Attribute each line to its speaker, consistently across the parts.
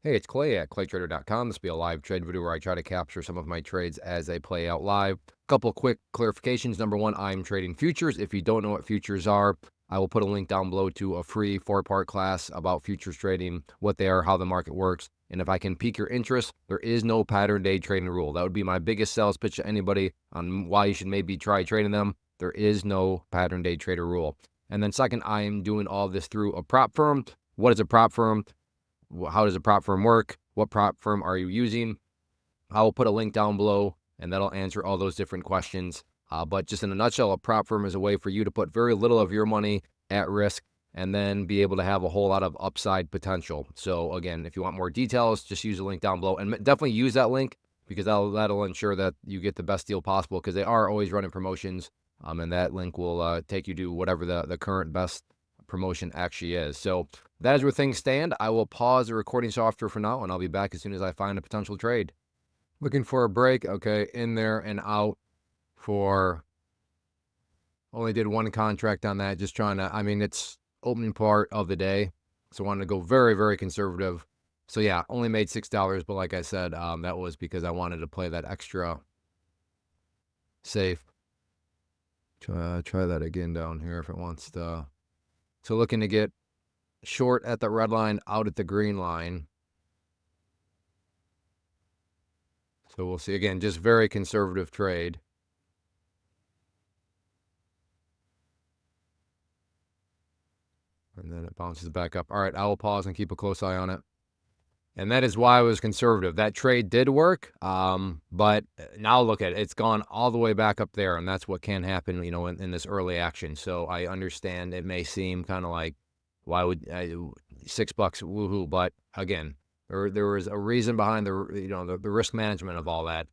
Speaker 1: Hey, it's Clay at claytrader.com. This will be a live trade video where I try to capture some of my trades as they play out live. Couple quick clarifications. Number one, I'm trading futures. If you don't know what futures are, I will put a link down below to a free 4-part class about futures trading, what they are, how the market works. And if I can pique your interest, there is no pattern day trading rule. That would be my biggest sales pitch to anybody on why you should maybe try trading them. There is no pattern day trader rule. And then second, I am doing all this through a prop firm. What is a prop firm? How does a prop firm work? What prop firm are you using? I will put a link down below, and that'll answer all those different questions. But just in a nutshell, a prop firm is a way for you to put very little of your money at risk and then be able to have a whole lot of upside potential. So again, if you want more details, just use the link down below, and definitely use that link because that'll ensure that you get the best deal possible, because they are always running promotions, and that link will take you to whatever the current best promotion actually is. So that is where things stand. I will pause the recording software for now, and I'll be back as soon as I find a potential trade. Looking for a break. Okay, in there and out for, only did one contract on that. Just trying to, it's opening part of the day, so I wanted to go very, very conservative. So yeah, only made $6, but like I said, that was because I wanted to play that extra safe. Try that again down here if it wants to. So looking to get short at the red line, out at the green line. So we'll see. Again, just very conservative trade. And then it bounces back up. All right, I will pause and keep a close eye on it. And that is why I was conservative. That trade did work, but now look at it. It's gone all the way back up there, and that's what can happen, in this early action. So I understand it may seem kind of like, why would $6, woohoo? But again, there was a reason behind the risk management of all that.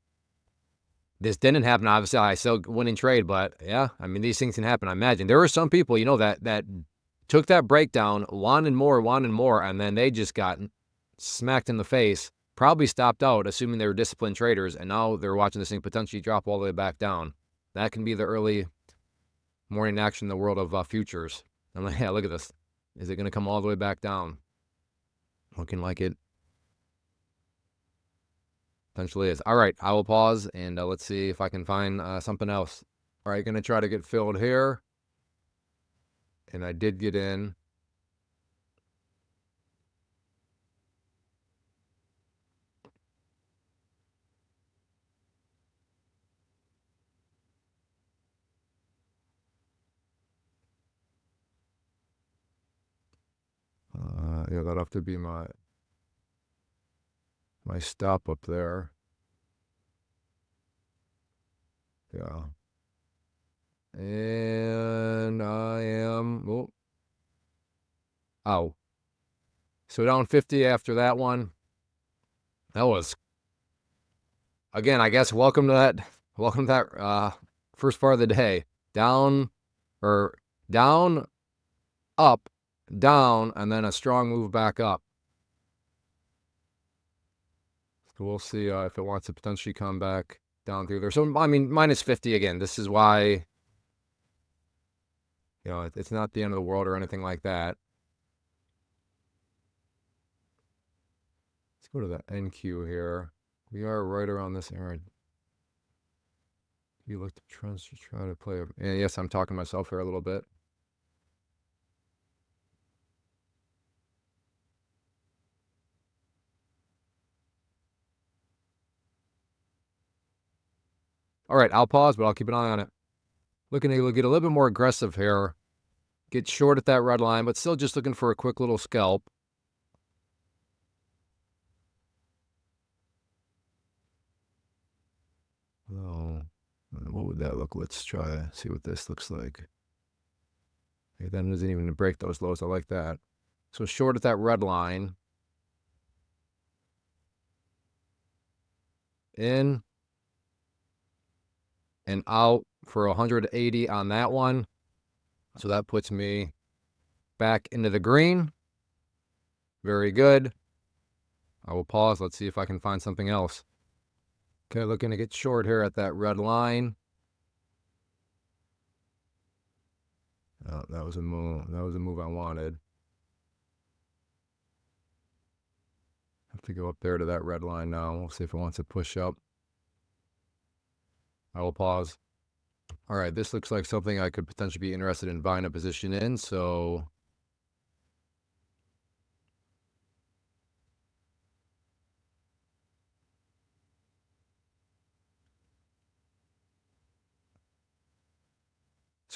Speaker 1: This didn't happen. Obviously, I still win in trade, but yeah, these things can happen. I imagine there were some people, that took that breakdown, wanted more, and then they just got smacked in the face, probably stopped out, assuming they were disciplined traders, and now they're watching this thing potentially drop all the way back down. That can be the early morning action in the world of futures. I'm like, yeah, look at this. Is it going to come all the way back down? Looking like it potentially is. All right, I will pause, and let's see if I can find something else. All right, going to try to get filled here. And I did get in. Yeah, that'll have to be my stop up there. Yeah. And I am, oh. So down 50 after that one. That was, again, I guess, welcome to that first part of the day. Down, up, down, and then a strong move back up. So we'll see if it wants to potentially come back down through there. So, minus 50 again. This is why, it's not the end of the world or anything like that. Let's go to the NQ here. We are right around this area. You look to trends to try to play. And yes, I'm talking to myself here a little bit. All right, I'll pause, but I'll keep an eye on it. Looking to get a little bit more aggressive here. Get short at that red line, but still just looking for a quick little scalp. Oh, what would that look? Let's try see what this looks like. Okay, that doesn't even break those lows. I like that. So short at that red line. In and out for 180 on that one. So that puts me back into the green. Very good. I will pause. Let's see if I can find something else. Okay, looking to get short here at that red line. Oh, that was a move. That was a move I wanted. to go up there to that red line now. We'll see if it wants to push up. I will pause. All right, this looks like something I could potentially be interested in buying a position in, so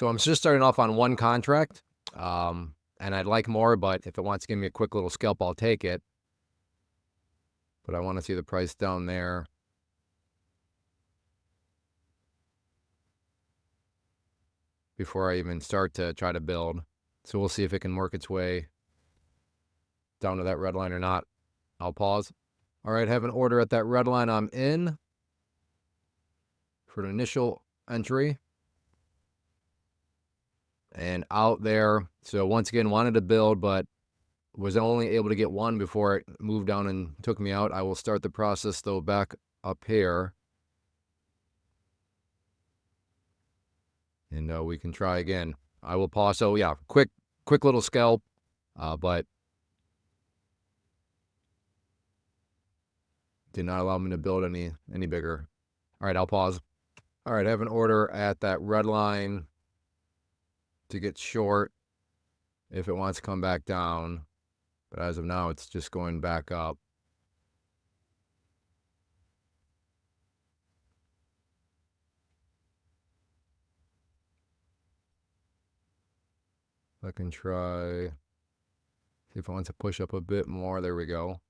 Speaker 1: I'm just starting off on one contract, and I'd like more, but if it wants to give me a quick little scalp, I'll take it. But I want to see the price down there. Before I even start to try to build. So we'll see if it can work its way down to that red line or not. I'll pause. All right, have an order at that red line. I'm in for an initial entry. And out there. So once again, wanted to build, but was only able to get one before it moved down and took me out. I will start the process, though, back up here. And we can try again. I will pause. So, yeah, quick little scalp, but did not allow me to build any bigger. All right, I'll pause. All right, I have an order at that red line to get short if it wants to come back down. But as of now, it's just going back up. I can try, see if it wants to push up a bit more. There we go.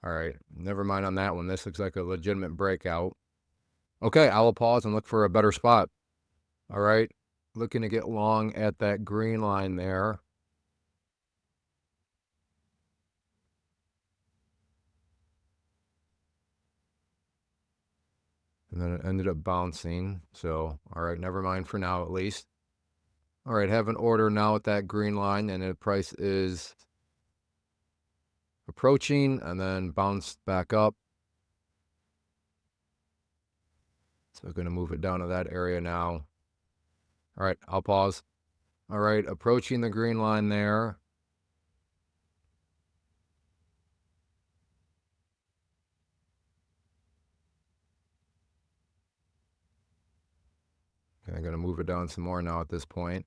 Speaker 1: All right, never mind on that one. This looks like a legitimate breakout. Okay, I will pause and look for a better spot. All right, looking to get long at that green line there. And then it ended up bouncing. So, all right, never mind for now at least. All right, have an order now at that green line, and the price is approaching and then bounced back up. So I'm going to move it down to that area now. All right, I'll pause. All right, approaching the green line there. Okay, I'm going to move it down some more now at this point.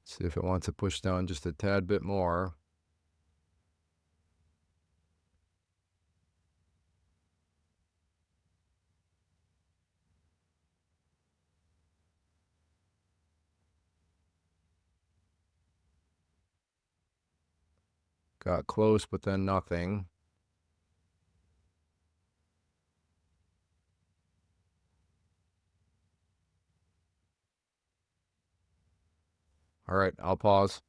Speaker 1: See if it wants to push down just a tad bit more. Got close, but then nothing. All right, I'll pause.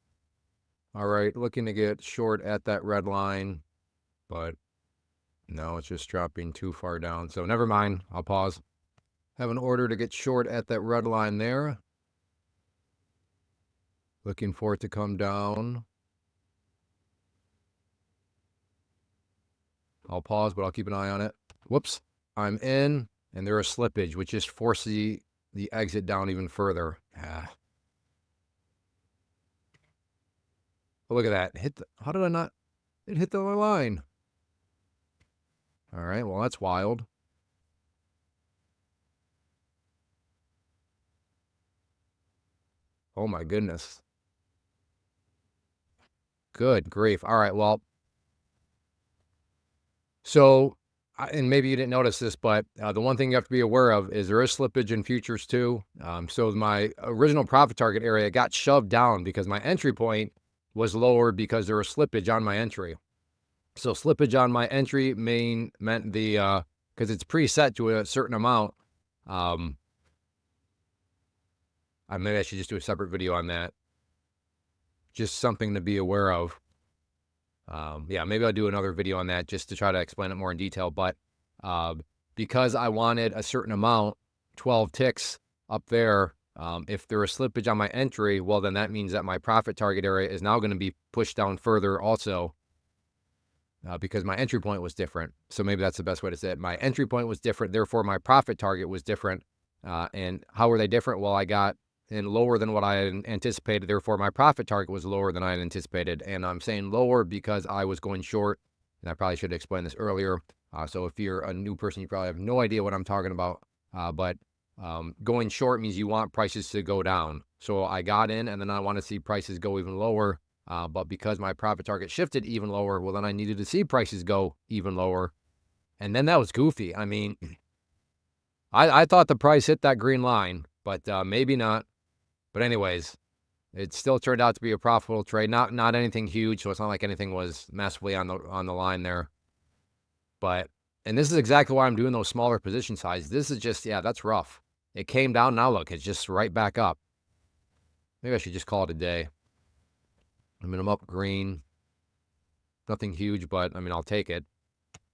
Speaker 1: All right, looking to get short at that red line, but no, it's just dropping too far down. So never mind, I'll pause. Have an order to get short at that red line there. Looking for it to come down. I'll pause, but I'll keep an eye on it. Whoops, I'm in, and there is slippage, which just forces the exit down even further. Oh, look at that. How did I not? It hit the other line. All right, well, that's wild. Oh, my goodness. Good grief. All right, well, so, and maybe you didn't notice this, but the one thing you have to be aware of is there is slippage in futures too. So my original profit target area got shoved down because my entry point was lower because there was slippage on my entry. So slippage on my entry meant the, because it's preset to a certain amount. Maybe I should just do a separate video on that. Just something to be aware of. Yeah, maybe I'll do another video on that just to try to explain it more in detail. But because I wanted a certain amount, 12 ticks up there, if there is slippage on my entry, well, then that means that my profit target area is now going to be pushed down further also. because my entry point was different. So maybe that's the best way to say it. My entry point was different. Therefore, my profit target was different. And how were they different? Well, I got in lower than what I had anticipated. Therefore, my profit target was lower than I had anticipated. And I'm saying lower because I was going short. And I probably should have explained this earlier. So if you're a new person, you probably have no idea what I'm talking about. But going short means you want prices to go down. So I got in, and then I want to see prices go even lower. But because my profit target shifted even lower, well, then I needed to see prices go even lower. And then that was goofy. I mean, I thought the price hit that green line, but maybe not. But anyways, it still turned out to be a profitable trade. Not anything huge, so it's not like anything was massively on the line there. But, and this is exactly why I'm doing those smaller position sizes. This is just, yeah, that's rough. It came down. Now look, it's just right back up. Maybe I should just call it a day. I mean, I'm up green. Nothing huge, but I mean, I'll take it.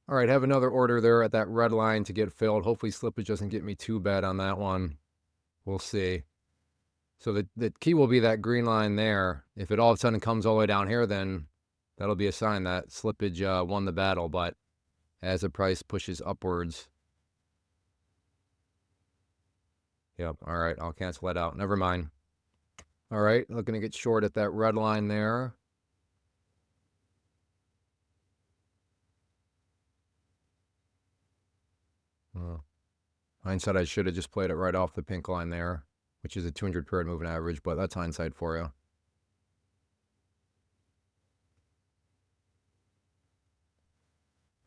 Speaker 1: All right, have another order there at that red line to get filled. Hopefully slippage doesn't get me too bad on that one. We'll see. So the key will be that green line there. If it all of a sudden comes all the way down here, then that'll be a sign that slippage won the battle. But as the price pushes upwards. Yep, all right, I'll cancel that out. Never mind. All right, looking to get short at that red line there. Hindsight, I should have just played it right off the pink line there, which is a 200 period moving average, but that's hindsight for you.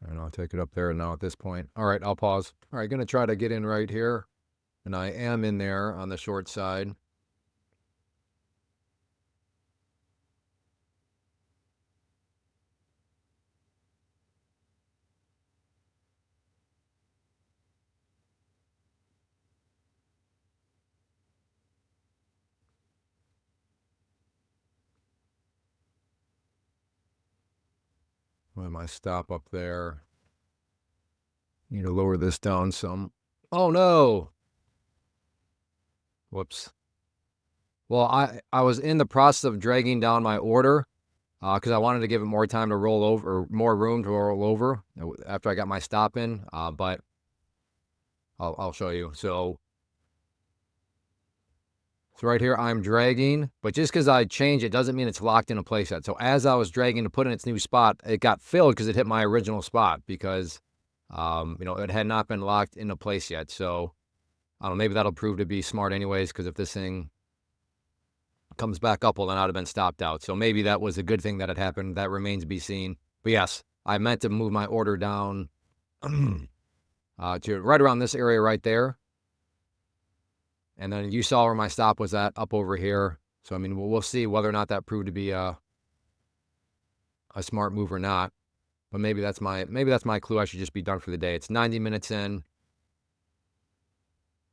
Speaker 1: And I'll take it up there now at this point. All right, I'll pause. All right, going to try to get in right here. And I am in there on the short side. With my stop up there. Need to lower this down some. Oh no! Whoops. Well, I was in the process of dragging down my order because I wanted to give it more time to roll over, or more room to roll over after I got my stop in. But I'll show you. So right here, I'm dragging, but just because I change it doesn't mean it's locked into place yet. So as I was dragging to put in its new spot, it got filled because it hit my original spot because, it had not been locked into place yet. So I don't know, maybe that'll prove to be smart anyways, because if this thing comes back up, well, then I'd have been stopped out. So maybe that was a good thing that had happened. That remains to be seen. But yes, I meant to move my order down to right around this area right there. And then you saw where my stop was at, up over here. So, I mean, we'll see whether or not that proved to be a smart move or not. But maybe that's my clue. I should just be done for the day. It's 90 minutes in.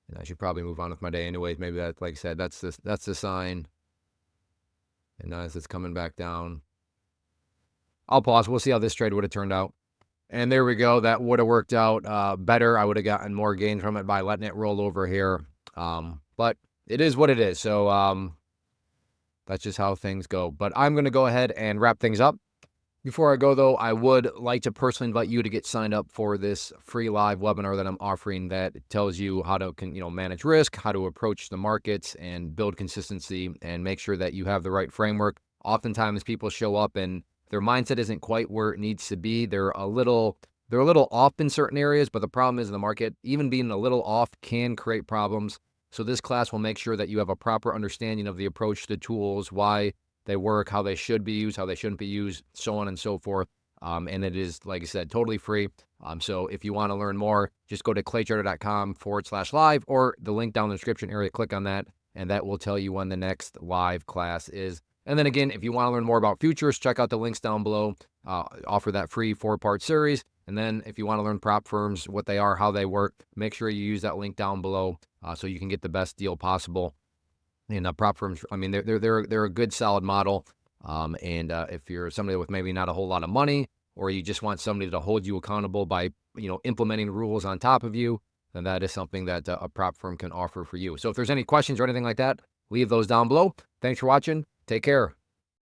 Speaker 1: And I should probably move on with my day anyways. Maybe that, like I said, that's the sign. And as it's coming back down, I'll pause. We'll see how this trade would have turned out. And there we go. That would have worked out better. I would have gotten more gain from it by letting it roll over here. But it is what it is. So that's just how things go. But I'm going to go ahead and wrap things up. Before I go, though, I would like to personally invite you to get signed up for this free live webinar that I'm offering that tells you how to manage risk, how to approach the markets, and build consistency and make sure that you have the right framework. Oftentimes, people show up and their mindset isn't quite where it needs to be. They're a little off in certain areas, but the problem is in the market, even being a little off can create problems. So this class will make sure that you have a proper understanding of the approach to tools, why they work, how they should be used, how they shouldn't be used, so on and so forth. And it is, like I said, totally free. So if you want to learn more, just go to claytrader.com/live or the link down in the description area. Click on that, and that will tell you when the next live class is. And then again, if you want to learn more about futures, check out the links down below. Offer that free 4-part series. And then if you want to learn prop firms, what they are, how they work, make sure you use that link down below so you can get the best deal possible. And prop firms, I mean, they're a good, solid model. And if you're somebody with maybe not a whole lot of money, or you just want somebody to hold you accountable by implementing rules on top of you, then that is something that a prop firm can offer for you. So if there's any questions or anything like that, leave those down below. Thanks for watching. Take care.